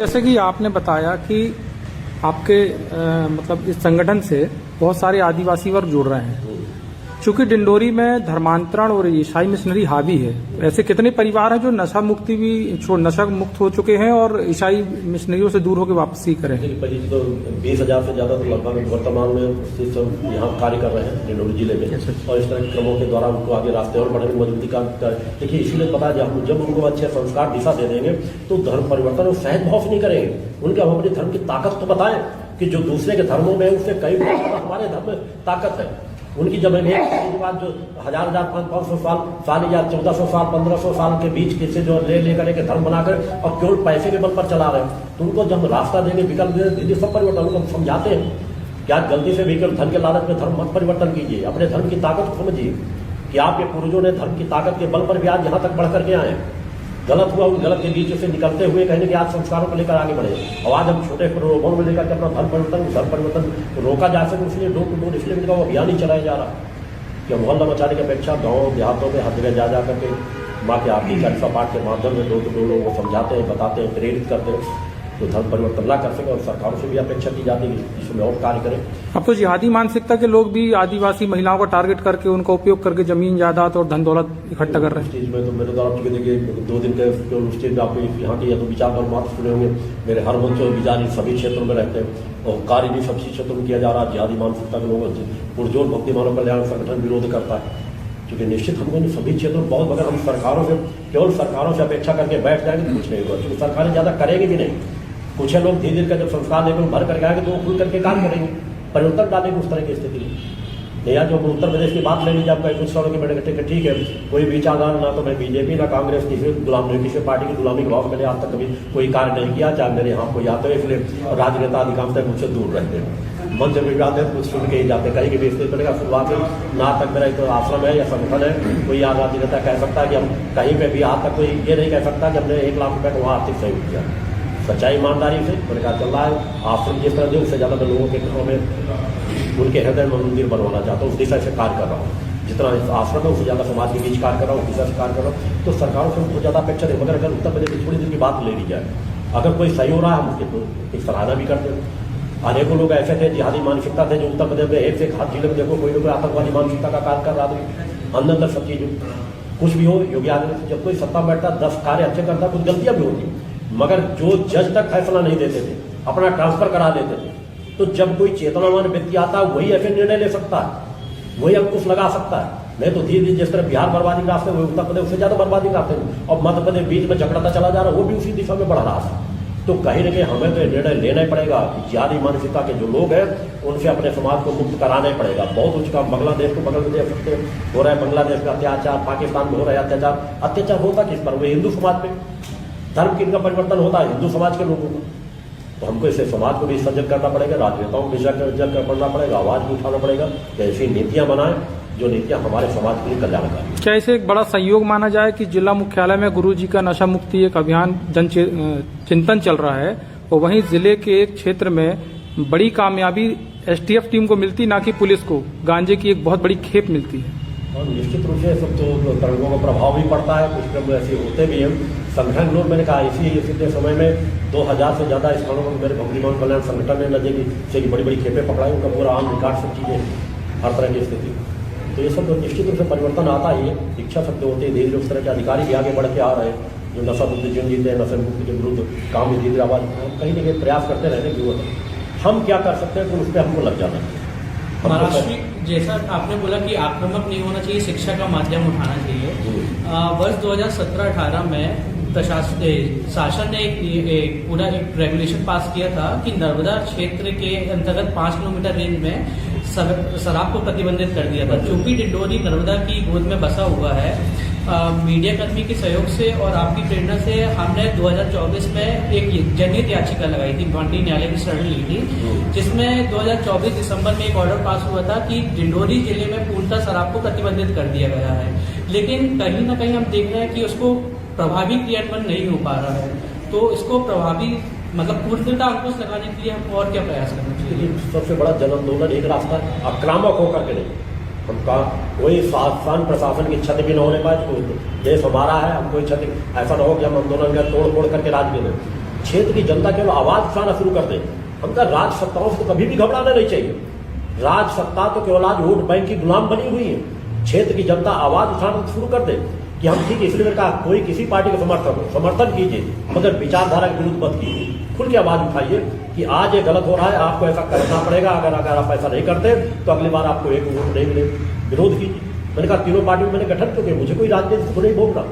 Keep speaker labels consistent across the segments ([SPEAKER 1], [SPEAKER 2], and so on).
[SPEAKER 1] जैसे कि आपने बताया कि आपके मतलब इस संगठन से बहुत सारे आदिवासी वर्ग जुड़ रहे हैं। चूंकि डिंडोरी में धर्मांतरण और ईसाई मिशनरी हावी है, ऐसे कितने परिवार हैं जो नशा मुक्त हो चुके हैं और ईसाई मिशनरियों से दूर होकर वापसी करें?
[SPEAKER 2] तो 20,000 से ज्यादा तो लगभग वर्तमान में यहाँ कार्य कर रहे हैं डिंडोरी जिले में, और इस तरह के क्रमों के द्वारा उनको आगे रास्ते और बढ़ने में मजबूती का देखिए। इसीलिए पता है जब उनको अच्छे संस्कार दिशा दे देंगे तो धर्म परिवर्तन वो सहज भाव से नहीं करेंगे। उनके हम अपने धर्म की ताकत तो बताएं कि जो दूसरे के धर्मों में उससे कई हमारे धर्म में ताकत है। उनकी जब एक बात जो 500 साल या 1400 साल 1500 साल के बीच किसी जो लेकर के धर्म बनाकर और केवल पैसे के बल पर चला रहे हैं, तो उनको जब रास्ता देंगे, विकल्प देंगे, सब परिवर्तन उनको समझाते हैं कि आज गलती से भी केवल धन के लालच में धर्म मत परिवर्तन कीजिए। अपने धर्म की ताकत को समझिए कि आपके पूर्वजों ने धर्म की ताकत के बल पर भी आज यहाँ तक बढ़ करके आए। गलत हुआ, उन गलत के बीच से निकलते हुए कहेंगे कि आज संस्कारों को लेकर आगे बढ़े। और आज हम छोटे प्रलोभन में लेकर के अपना धर्म परिवर्तन रोका जा सके, इसलिए डोर टू डोर इसलिए उनका वो अभियान ही चलाया जा रहा कि मोहल्ला मचाने की अपेक्षा गाँव देहातों में हर जगह जा करके माँ के आरती चालीसा पाठ के माध्यम से डोर टू डोर लोगों को समझाते हैं, बताते हैं, प्रेरित करते हैं तो धर्म परिवर्तन ला कर सके। और सरकारों से भी अपेक्षा की जाती है इसमें और कार्य करें।
[SPEAKER 1] अब तो जिहादी मानसिकता के लोग भी आदिवासी महिलाओं का टारगेट करके उनका उपयोग करके जमीन जायदाद और धन दौलत इकट्ठा कर रहे हैं।
[SPEAKER 2] चीज में तो मेरे द्वारा देखिए 2 दिन के स्टेज में आपको यहाँ के या तो विचार और मात्र सुने होंगे। मेरे हर मंच विचार सभी क्षेत्रों में रहते हैं और कार्य भी सभी क्षेत्रों में किया जा रहा है। जिहादी मानसिकता के लोगों पुरजोर भक्ति मानव कल्याण संगठन विरोध करता है, क्योंकि निश्चित हमको सभी क्षेत्रों में बहुत, अगर हम सरकारों से केवल सरकारों से अपेक्षा करके बैठ जाएंगे तो कुछ नहीं होगा, क्योंकि सरकारें ज्यादा करेंगी भी नहीं। कुछ लोग धीरे धीरे का जब संस्कार लेकर भर करके आएंगे तो वो खुल करके काम करेंगे, परिवर्तन डालेंगे उस तरह की स्थिति में। या जो उत्तर प्रदेश की बात ले लीजिए, आप कहीं कुछ सौ के बैठे ठीक है, कोई विचारधारा ना तो मैं बीजेपी ना कांग्रेस किसी पार्टी की गुलामी के भाव के लिए आज तक कभी कोई कार्य नहीं किया, चाहे मेरे यहाँ कोई आते हैं, इसलिए राजनेता अधिकांशतः मुझसे दूर रहते हैं। मन जब भी जाते हैं कुछ सुन के ही जाते, कहीं की भी स्थिति पड़ेगा। शुरुआत में ना तक मेरा एक आश्रम है या संगठन है, कोई राजनेता कह सकता है कि हम कहीं पर भी आज तक कोई ये नहीं कह सकता कि हमने 1 लाख रुपये का वहाँ आर्थिक सहयोग किया। सच्चाई ईमानदारी से मैंने कहा चल रहा है। आश्रम जिस तरह दे उससे ज़्यादा मैं लोगों के घरों में उनके हृदय में मंदिर बनवाना चाहता हूँ, उस दिशा से कार्य कर रहा हूँ। जितना इस आश्रम है उससे ज़्यादा समाज के बीच कार्य कर रहा हूँ, दिशा से कार्य कर रहा हूँ। तो सरकारों से बहुत ज़्यादा अपेक्षा है। मगर अगर उत्तर प्रदेश की थोड़ी देर की बात ले ली जाए, अगर कोई सही हो रहा है हम उसकी सराहना भी करते हैं। अनेकों लोग ऐसे थे जिहादी मानसिकता थे जो उत्तर प्रदेश में एक से हाथ जिले में देखो कोई ना कोई आतंकवादी मानसिकता का कार्य कर रहा था। अंदर सब चीज कुछ भी हो, योगी आदित्यनाथ जब कोई सत्ता में बैठता 10 कार्य अच्छे करता, कुछ गलतियां भी होती, मगर जो जज तक फैसला नहीं देते थे, अपना ट्रांसफर करा देते थे। तो जब कोई चेतनावान व्यक्ति आता है वही ऐसे निर्णय ले सकता है, वही अंकुश लगा सकता है। नहीं तो धीरे धीरे जिस तरह बिहार बर्बादी के रास्ते, उत्तर प्रदेश उससे ज्यादा बर्बादी के रास्ते और मध्य प्रदेश बीच में झगड़ता चला जा रहा है, वो भी उसी दिशा में बढ़ रहा था। तो कहीं ना कहीं हमें तो निर्णय लेना ही पड़ेगा कि जिहादी मानसिकता के जो लोग हैं उनसे अपने समाज को मुक्त कराना ही पड़ेगा। बहुत उच्च काम बांग्लादेश को बगल में देख सकते हो रहा है, बांग्लादेश का अत्याचार, पाकिस्तान में हो रहा है अत्याचार होता किस पर? वो हिंदू समाज पे धर्म की इनका परिवर्तन होता है हिंदू समाज के लोगों को। तो हमको इसे समाज को भी सजग करना पड़ेगा, राजनेताओं को भी सजग करना पड़ेगा, आवाज भी उठाना पड़ेगा कि ऐसी नीतियां बनाएं जो नीतियां हमारे समाज के लिए कल्याणकारी।
[SPEAKER 1] क्या इसे एक बड़ा संयोग माना जाए कि जिला मुख्यालय में गुरुजी का नशा मुक्ति एक अभियान चिंतन चल रहा है और वहीं जिले के एक क्षेत्र में बड़ी कामयाबी एसटीएफ टीम को मिलती, ना कि पुलिस को गांजे की एक बहुत बड़ी खेप मिलती है?
[SPEAKER 2] और निश्चित रूप से सब तो तरंगों का प्रभाव भी पड़ता है, कुछ क्रम ऐसे होते भी हैं। संगठन लोग मैंने कहा इसी समय में 2000 से ज्यादा स्थानों पर मेरे भक्ति मानव कल्याण संगठन ने नजे की बड़ी बड़ी खेपें पकड़ाई, उनका पूरा आम रिकॉर्ड सब चीजें हर तरह की स्थिति। तो ये सब तो निश्चित रूप से परिवर्तन आता ही है, इच्छा शक्ति होती है। धीरे धीरे उस तरह के अधिकारी भी आगे बढ़ के आ रहे हैं जो नशा मुक्त जीवन जीते हैं, नशा मुक्ति के विरुद्ध काम में धीरे आवाज कहीं ना कहीं प्रयास करते रहने की जरूरत है। हम क्या कर सकते हैं तो उस पर हमको लग जाना है।
[SPEAKER 3] महाराष्ट्र जैसा आपने बोला कि आक्रामक नहीं होना चाहिए, शिक्षा का माध्यम उठाना चाहिए। वर्ष 2017-18 में शासन ने एक पूरा एक रेगुलेशन पास किया था कि नर्मदा क्षेत्र के अंतर्गत 5 किलोमीटर रेंज में शराब को प्रतिबंधित कर दिया था। चूंकि डिंडोरी नर्मदा की गोद में बसा हुआ है, मीडिया कर्मी के सहयोग से और आपकी प्रेरणा से हमने 2024 में एक जनहित याचिका लगाई थी, भांडी न्यायालय की शरण ली थी, जिसमें 2024 दिसंबर में एक ऑर्डर पास हुआ था कि डिंडोरी जिले में पूर्णतः शराब को प्रतिबंधित कर दिया गया है। लेकिन कहीं ना कहीं हम देख रहे हैं कि उसको प्रभावी क्रियान्वयन नहीं हो पा रहा है। तो इसको प्रभावी पूर्णतः अंकुश लगाने के लिए हम और क्या प्रयास करना चाहिए?
[SPEAKER 2] सबसे बड़ा जन आंदोलन एक रास्ता आक्रामक होकर के नहीं, हमका कोई शासन प्रशासन की क्षति भी न होने पाए। देश हमारा है, हम कोई क्षति ऐसा न हो कि हम आंदोलन में तोड़ फोड़ करके राज में क्षेत्र की जनता केवल आवाज उठाना शुरू कर दे। हम कहा राज सत्ताओं से तो कभी भी घबराना नहीं चाहिए। राज सत्ता तो केवल आज वोट बैंक की गुलाम बनी हुई है। क्षेत्र की जनता आवाज उठाना शुरू कर दे कि हम ठीक है, इसलिए मैंने कहा कोई किसी पार्टी का समर्थन कीजिए, मगर विचारधारा के विरुद्ध मत कीजिए। खुल के आवाज उठाइए कि आज ये गलत हो रहा है, आपको ऐसा करना पड़ेगा। अगर आप ऐसा नहीं करते तो अगली बार आपको एक वोट नहीं मिले, विरोध कीजिए। मैंने कहा तीनों पार्टियों में मैंने गठन क्यों किया, मुझे कोई राजनीति को नहीं बोल रहा।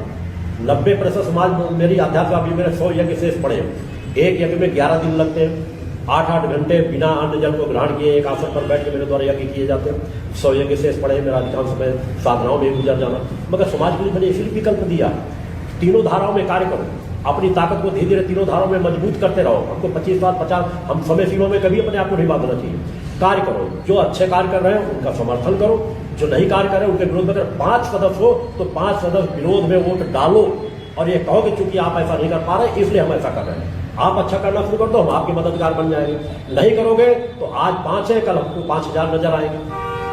[SPEAKER 2] 90% समाज मेरी आध्यात्मिक अभी मेरे 100 यज्ञ शेष पड़े। एक यज्ञ में 11 दिन लगते हैं, 8-8 घंटे बिना अन्न जल को ग्रहण किए एक आसन पर बैठ के मेरे द्वारा यज्ञ किए जाते हैं। 100 यज्ञ शेष पड़े, मेरा अधिकांश समय साधनाओं में गुजर जाना। मगर समाज के लिए मैंने इसलिए विकल्प दिया, तीनों धाराओं में कार्य करो, अपनी ताकत को धीरे धीरे तीनों धाराओं में मजबूत करते रहो। हमको 25 बार 50 हम समय सीमा में कभी अपने आप को नहीं बांधना चाहिए। कार्य करो, जो अच्छे कार्य कर रहे हैं उनका समर्थन करो, जो नहीं कार्य कर रहे हैं उनके विरोध में। अगर 5 सदस्य हो तो 5 सदस्य विरोध में वोट डालो और ये कहो कि चूंकि आप ऐसा नहीं कर पा रहे इसलिए हम ऐसा कर रहे हैं। आप अच्छा करना शुरू कर दो, हम आपके मददगार बन जाएंगे। नहीं करोगे तो आज 5 है, कल हमको 5000 नजर आएंगे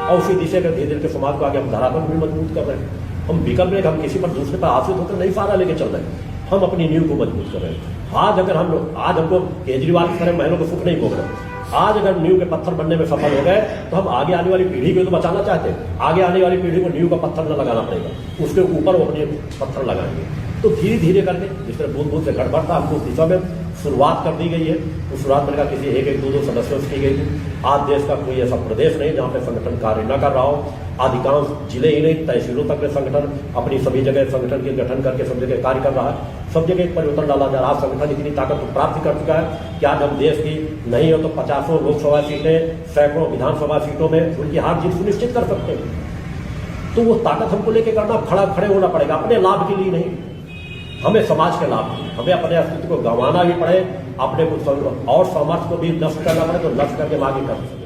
[SPEAKER 2] और उसी दिशा के धीरे धीरे समाज को आगे हम धरातल भी मजबूत कर रहे हैं। हम विकल्प में हम किसी पर दूसरे पर आश्रित होकर नहीं सहारा लेके चल रहे हैं, हम अपनी नींव को मजबूत कर रहे हैं। आज अगर आज हमको केजरीवाल की तरह महलों को सुख नहीं भोग रहे, आज अगर नींव के पत्थर बनने में सफल हो गए तो हम आगे आने वाली पीढ़ी को तो बचाना चाहते हैं। आगे आने वाली पीढ़ी को नींव का पत्थर न लगाना पड़ेगा, उसके ऊपर वो अपने पत्थर लगाएंगे। तो धीरे धीरे करके जिस तरह बूंद बूंद से गड़बड़ था, हमको उस दिशा में शुरुआत कर दी गई है। उस शुरुआत में किसी एक 2 सदस्यों से की गई थी। आज देश का कोई ऐसा प्रदेश नहीं जहाँ पे संगठन कार्य न कर रहा हो। अधिकांश जिले ही नहीं, तहसीलों तक में संगठन अपनी सभी जगह संगठन के गठन करके सब जगह कार्य कर रहा है। सब जगह एक परिवर्तन डाला जा रहा है। संगठन इतनी ताकत को प्राप्त कर चुका है कि आज हम देश की नहीं हो तो 50 लोकसभा सीटें, सैकड़ों विधानसभा सीटों में उनकी हार जीत सुनिश्चित कर सकते हैं। तो वो ताकत हमको लेके करना, खड़े होना पड़ेगा, अपने लाभ के लिए नहीं, हमें समाज के लाभ के लिए। हमें अपने अस्तित्व को गंवाना भी पड़े, अपने को और सामर्थ्य को भी नष्ट करना पड़े तो नष्ट करके हम आगे कर सकते हैं।